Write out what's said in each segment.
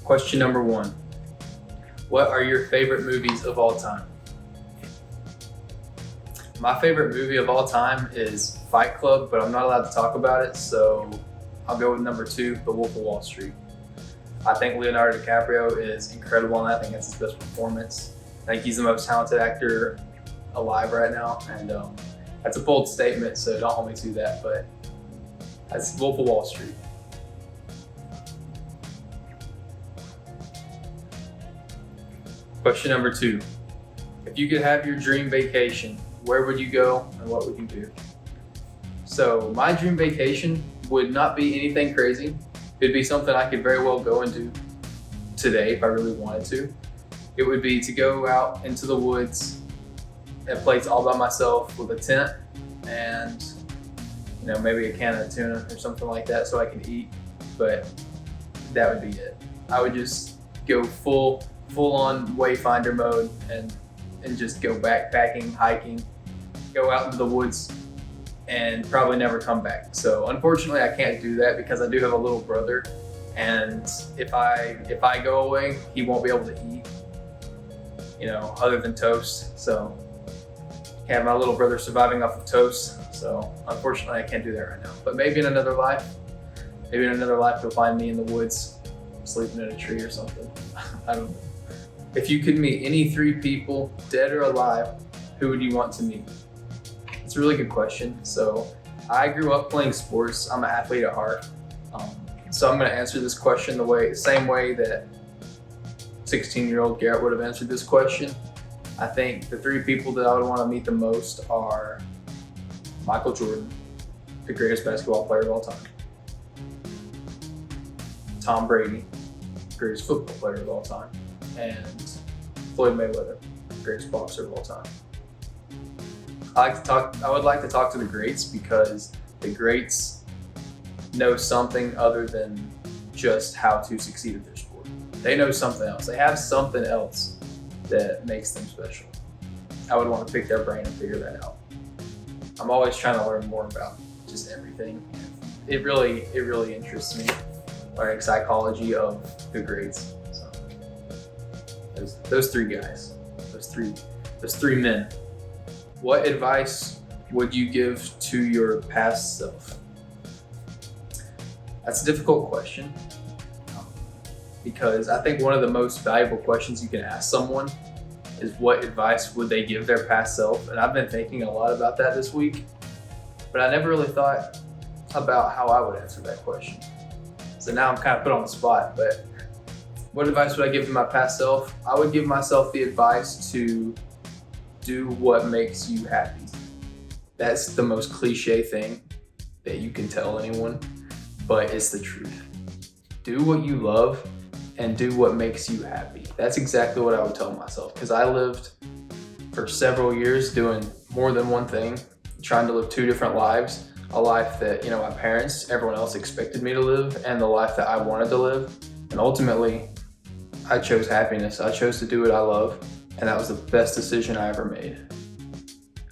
Question number 1. What are your favorite movies of all time? My favorite movie of all time is Fight Club, but I'm not allowed to talk about it, so I'll go with number 2, The Wolf of Wall Street. I think Leonardo DiCaprio is incredible in that. I think that's his best performance. I think he's the most talented actor alive right now, and that's a bold statement, so don't hold me to that, but that's Wolf of Wall Street. Question number 2. If you could have your dream vacation, where would you go and what would you do? So my dream vacation would not be anything crazy. It'd be something I could very well go and do today if I really wanted to. It would be to go out into the woods at a place all by myself with a tent and maybe a can of tuna or something like that so I can eat, but that would be it. I would just go full on wayfinder mode and just go backpacking, hiking, go out into the woods and probably never come back. So unfortunately I can't do that because I do have a little brother, and if I go away, he won't be able to eat, other than toast. So I have my little brother surviving off of toast. So unfortunately I can't do that right now. But maybe in another life you'll find me in the woods, sleeping in a tree or something. I don't know. If you could meet any 3 people, dead or alive, who would you want to meet? It's a really good question. So I grew up playing sports. I'm an athlete at heart. So I'm going to answer this question the same way that 16-year-old Garrett would have answered this question. I think the 3 people that I would want to meet the most are Michael Jordan, the greatest basketball player of all time; Tom Brady, greatest football player of all time; and Floyd Mayweather, greatest boxer of all time. I would like to talk to the greats because the greats know something other than just how to succeed at their sport. They know something else. They have something else that makes them special. I would want to pick their brain and figure that out. I'm always trying to learn more about just everything. It really interests me, learning psychology of the greats. So those 3 guys, those three men. What advice would you give to your past self? That's a difficult question because I think one of the most valuable questions you can ask someone is what advice would they give their past self? And I've been thinking a lot about that this week, but I never really thought about how I would answer that question. So now I'm kind of put on the spot, but what advice would I give to my past self? I would give myself the advice to do what makes you happy. That's the most cliche thing that you can tell anyone, but it's the truth. Do what you love and do what makes you happy. That's exactly what I would tell myself, because I lived for several years doing more than one thing, trying to live 2 different lives. A life that, my parents, everyone else expected me to live, and the life that I wanted to live. And ultimately, I chose happiness. I chose to do what I love, and that was the best decision I ever made.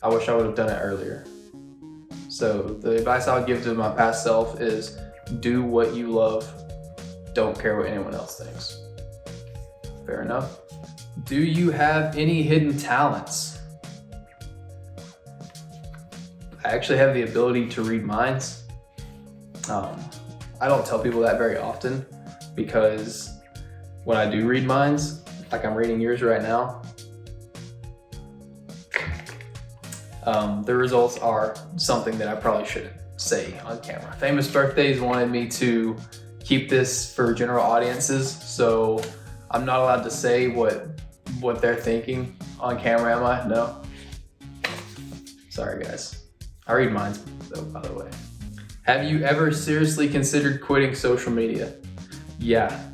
I wish I would have done it earlier. So the advice I would give to my past self is do what you love. Don't care what anyone else thinks. Fair enough. Do you have any hidden talents? I actually have the ability to read minds. I don't tell people that very often because when I do read minds, like I'm reading yours right now, the results are something that I probably shouldn't say on camera. Famous Birthdays wanted me to keep this for general audiences, so I'm not allowed to say what they're thinking on camera, am I? No? Sorry guys. I read minds though, by the way. Have you ever seriously considered quitting social media? Yeah.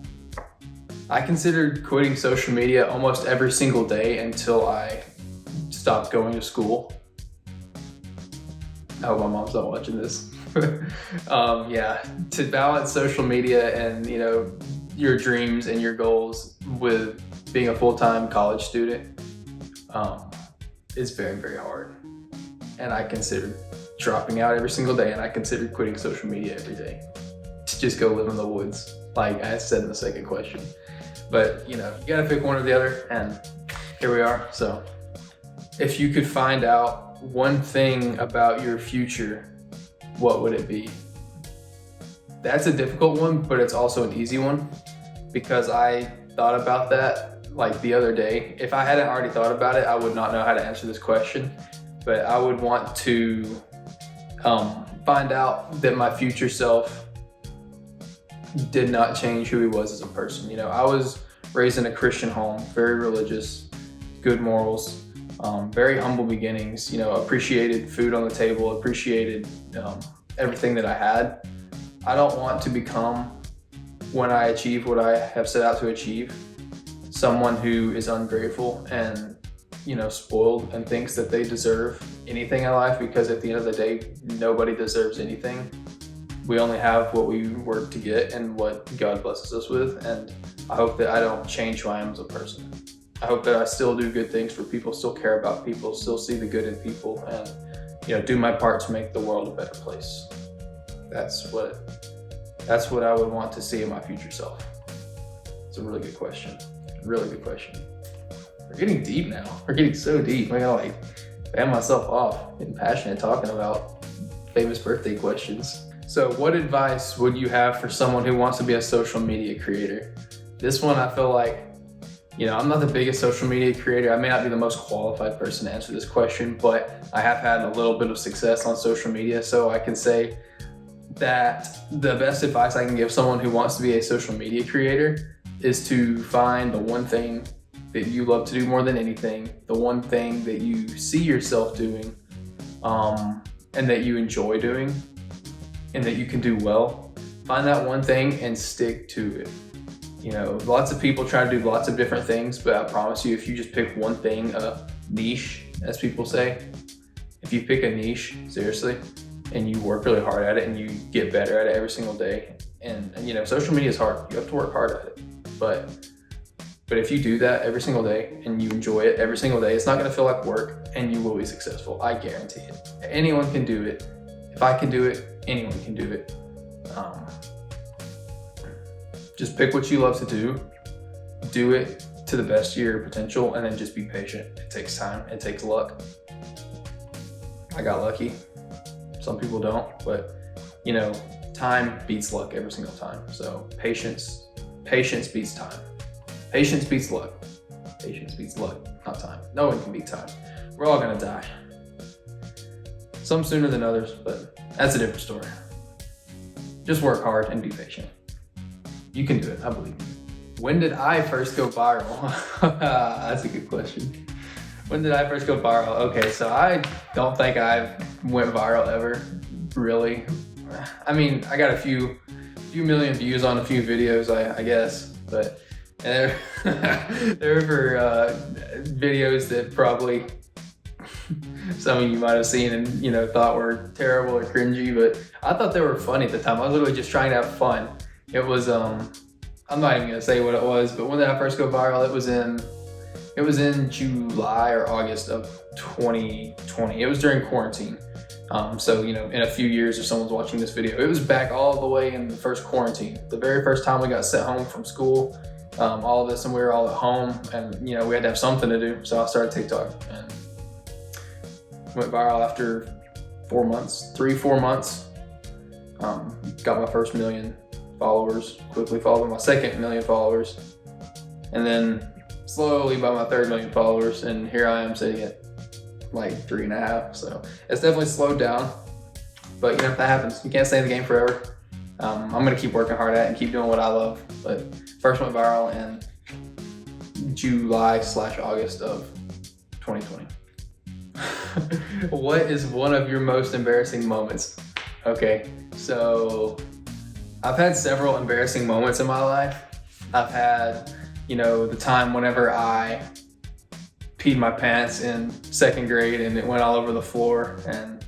I considered quitting social media almost every single day until I stopped going to school. I hope my mom's not watching this. Yeah, to balance social media and your dreams and your goals with being a full-time college student is very, very hard. And I considered dropping out every single day, and I considered quitting social media every day to just go live in the woods. like I said in the second question. But you gotta pick one or the other, and here we are. So if you could find out one thing about your future, what would it be? That's a difficult one, but it's also an easy one, because I thought about that like the other day. If I hadn't already thought about it, I would not know how to answer this question. But I would want to find out that my future self did not change who he was as a person. I was raised in a Christian home, very religious, good morals, very humble beginnings, appreciated food on the table, appreciated everything that I had. I don't want to become, when I achieve what I have set out to achieve, someone who is ungrateful and spoiled and thinks that they deserve anything in life, because at the end of the day, nobody deserves anything. We only have what we work to get and what God blesses us with. And I hope that I don't change who I am as a person. I hope that I still do good things for people, still care about people, still see the good in people, and do my part to make the world a better place. That's what I would want to see in my future self. It's a really good question. Really good question. We're getting deep now. We're getting so deep. I gotta fan myself off, getting passionate talking about famous birthday questions. So what advice would you have for someone who wants to be a social media creator? This one, I feel like, I'm not the biggest social media creator. I may not be the most qualified person to answer this question, but I have had a little bit of success on social media. So I can say that the best advice I can give someone who wants to be a social media creator is to find the one thing that you love to do more than anything, the one thing that you see yourself doing, and that you enjoy doing, and that you can do well. Find that one thing and stick to it. Lots of people try to do lots of different things, but I promise you, if you just pick one thing, a niche, as people say, if you pick a niche, seriously, and you work really hard at it and you get better at it every single day, and social media is hard. You have to work hard at it. But if you do that every single day and you enjoy it every single day, it's not gonna feel like work, and you will be successful. I guarantee it. Anyone can do it. If I can do it, anyone can do it. Just pick what you love to do it to the best of your potential, and then just be patient. It takes time, it takes luck. I got lucky. Some people don't, but time beats luck every single time. So patience beats time. Patience beats luck. Patience beats luck, not time. No one can beat time. We're all gonna die. Some sooner than others, but that's a different story. Just work hard and be patient. You can do it, I believe you. When did I first go viral? That's a good question. When did I first go viral? Okay, so I don't think I went viral ever, really. I mean, I got a few million views on a few videos, I guess, but they're for videos that probably some of you might have seen and thought were terrible or cringy, but I thought they were funny at the time. I was literally just trying to have fun. It was I'm not even gonna say what it was, but when did I first go viral? It was in July or August of 2020. It was during quarantine. So in a few years, if someone's watching this video, it was back all the way in the first quarantine. The very first time we got sent home from school, all of us, and we were all at home, and we had to have something to do. So I started TikTok and went viral after 4 months, 3-4 months. Got my first 1 million followers, quickly followed by my second 1 million followers, and then slowly by my 3rd 1 million followers, and here I am sitting at like 3.5. So it's definitely slowed down, but that happens. You can't stay in the game forever. I'm gonna keep working hard at it and keep doing what I love. But first went viral in July/August of 2020. What is one of your most embarrassing moments? Okay, so I've had several embarrassing moments in my life. I've had, the time whenever I peed my pants in 2nd grade and it went all over the floor, and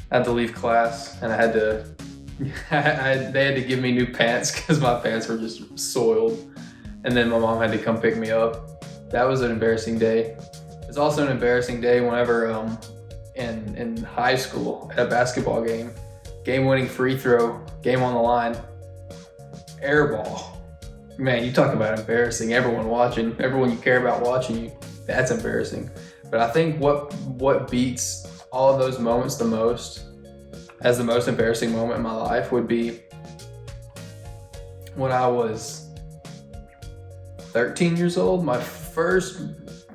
I had to leave class, and I had to, they had to give me new pants because my pants were just soiled. And then my mom had to come pick me up. That was an embarrassing day. It's also an embarrassing day whenever in high school at a basketball game, game-winning free throw, game on the line, airball. Man, you talk about embarrassing. Everyone you care about watching you, that's embarrassing. But I think what beats all of those moments the most, as the most embarrassing moment in my life, would be when I was 13 years old. My first,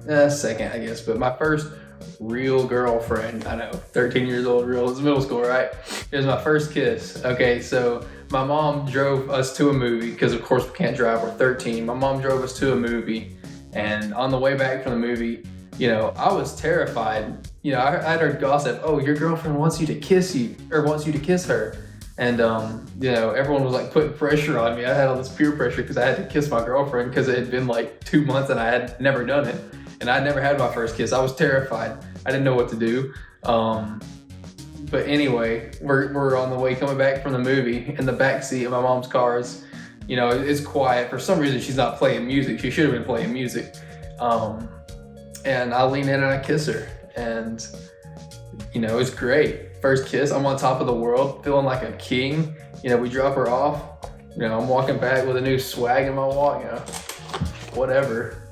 second, I guess, but my first real girlfriend. I know, 13 years old, real. It was middle school, right? It was my first kiss. Okay, so my mom drove us to a movie because, of course, we can't drive. We're 13. My mom drove us to a movie, and on the way back from the movie, you know, I was terrified. You know, I'd heard gossip. Oh, your girlfriend wants you to kiss her. And, you know, everyone was like putting pressure on me. I had all this peer pressure because I had to kiss my girlfriend because it had been like 2 months and I had never done it. And I'd never had my first kiss. I was terrified. I didn't know what to do. But anyway, we're on the way coming back from the movie in the back seat of my mom's car. You know, it's quiet. For some reason, she's not playing music. She should have been playing music. And I lean in and I kiss her. And, you know, it's great. First kiss, I'm on top of the world, feeling like a king. You know, we drop her off. You know, I'm walking back with a new swag in my walk, you know, whatever,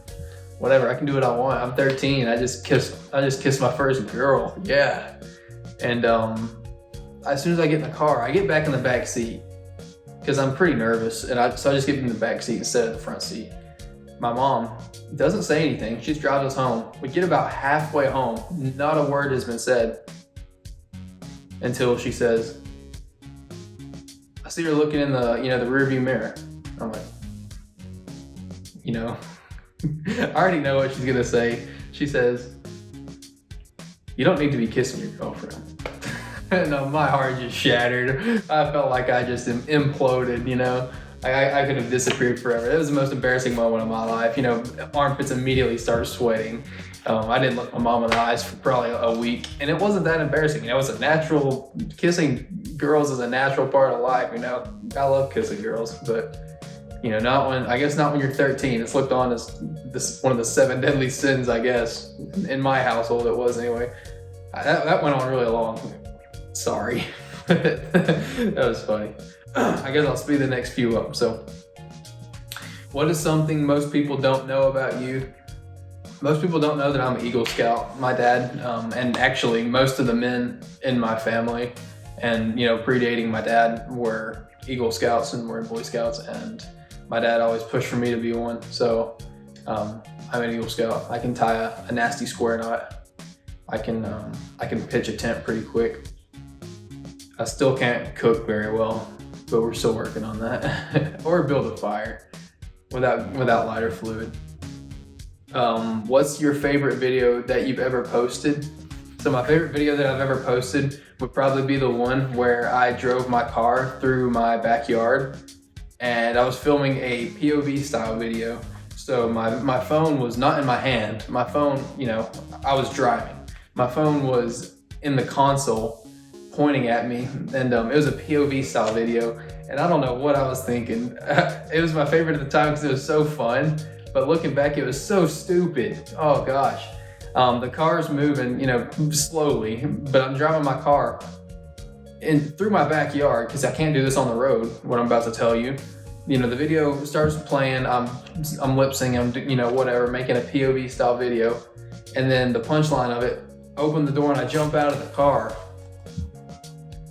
I can do what I want. I'm 13, I just kissed my first girl, yeah. And as soon as I get in the car, I get back in the back seat because I'm pretty nervous, so I just get in the back seat instead of the front seat. My mom doesn't say anything. She just drives us home. We get about halfway home, not a word has been said until she says, I see her looking in the, you know, the rearview mirror. I'm like, you know, I already know what she's gonna say. She says, you don't need to be kissing your girlfriend. And my heart just shattered. I felt like I just imploded, you know. I could have disappeared forever. It was the most embarrassing moment of my life. You know, armpits immediately started sweating. I didn't look my mom in the eyes for probably a week. And it wasn't that embarrassing. You know, it's a natural, kissing girls is a natural part of life, you know. I love kissing girls, but, you know, not when you're 13. It's looked on as one of the 7 deadly sins, I guess. In my household, it was anyway. That went on really long. Sorry. That was funny. I guess I'll speed the next few up. So, what is something most people don't know about you? Most people don't know that I'm an Eagle Scout. My dad, and actually most of the men in my family, and, you know, predating my dad, were Eagle Scouts and were in Boy Scouts, and my dad always pushed for me to be one. So, I'm an Eagle Scout. I can tie a nasty square knot. I can pitch a tent pretty quick. I still can't cook very well, but we're still working on that. Or build a fire without lighter fluid. What's your favorite video that you've ever posted? So my favorite video that I've ever posted would probably be the one where I drove my car through my backyard and I was filming a POV style video. So my phone was not in my hand. My phone, you know, I was driving. My phone was in the console pointing at me, and it was a POV style video, and I don't know what I was thinking. It was my favorite at the time because it was so fun, but looking back, it was so stupid. Oh gosh. The car's moving, you know, slowly, but I'm driving my car through my backyard because I can't do this on the road, what I'm about to tell you. You know, the video starts playing, I'm lip syncing, I'm, you know, whatever, making a POV style video, and then the punchline of it, open the door and I jump out of the car.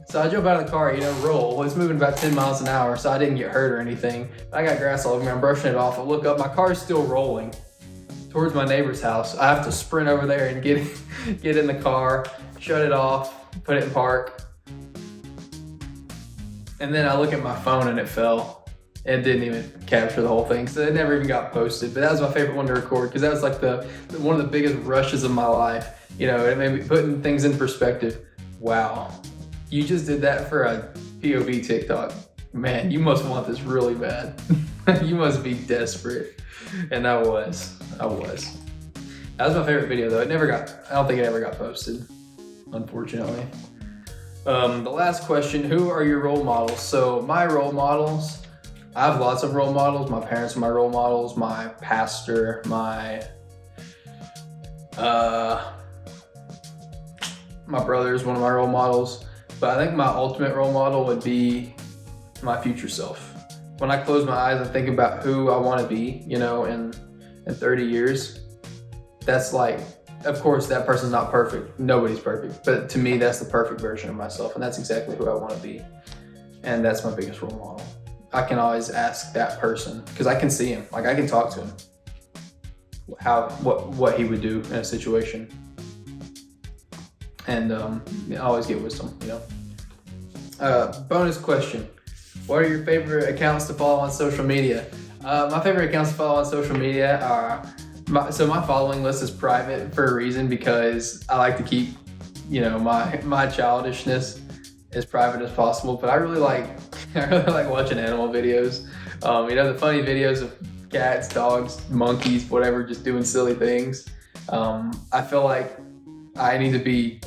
So I jump out of the car, you know, roll. It's moving about 10 miles an hour, so I didn't get hurt or anything. I got grass all over me, I'm brushing it off. I look up, my car's still rolling towards my neighbor's house. I have to sprint over there and get in the car, shut it off, put it in park. And then I look at my phone and it fell. It didn't even capture the whole thing, so it never even got posted. But that was my favorite one to record because that was like one of the biggest rushes of my life. You know, it made me putting things in perspective. Wow, you just did that for a POV TikTok. Man, you must want this really bad. You must be desperate. And I was. That was my favorite video though. I don't think it ever got posted, unfortunately. The last question, who are your role models? So my role models, I have lots of role models. My parents are my role models, my pastor, my brother is one of my role models. But I think my ultimate role model would be my future self. when I close my eyes and think about who I want to be, you know, in 30 years, that's like, of course, that person's not perfect. Nobody's perfect. But to me, that's the perfect version of myself. And that's exactly who I want to be. And that's my biggest role model. I can always ask that person because I can see him. Like, I can talk to him. What he would do in a situation. And I always get wisdom, you know. Bonus question. What are your favorite accounts to follow on social media? My favorite accounts to follow on social media are, my following list is private for a reason, because I like to keep, you know, my childishness as private as possible. But I really like watching animal videos. You know, the funny videos of cats, dogs, monkeys, whatever, just doing silly things. I feel like I need to be,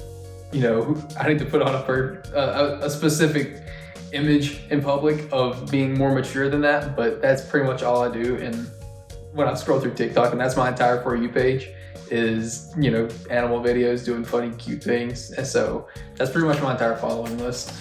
you know, I need to put on a specific image in public of being more mature than that, but that's pretty much all I do. And when I scroll through TikTok, and that's my entire For You page, is, you know, animal videos doing funny, cute things. And so that's pretty much my entire following list.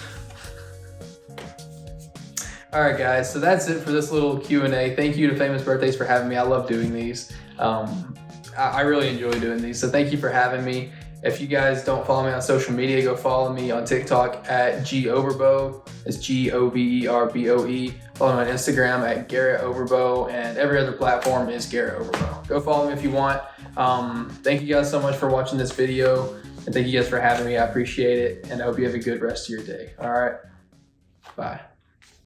All right, guys, so that's it for this little Q&A. Thank you to Famous Birthdays for having me. I love doing these. I really enjoy doing these, so thank you for having me. If you guys don't follow me on social media, go follow me on TikTok at Overboe. It's Goverboe. Follow me on Instagram at Garrett Overboe, and every other platform is Garrett Overboe. Go follow me if you want. Thank you guys so much for watching this video, and thank you guys for having me. I appreciate it, and I hope you have a good rest of your day. All right, bye.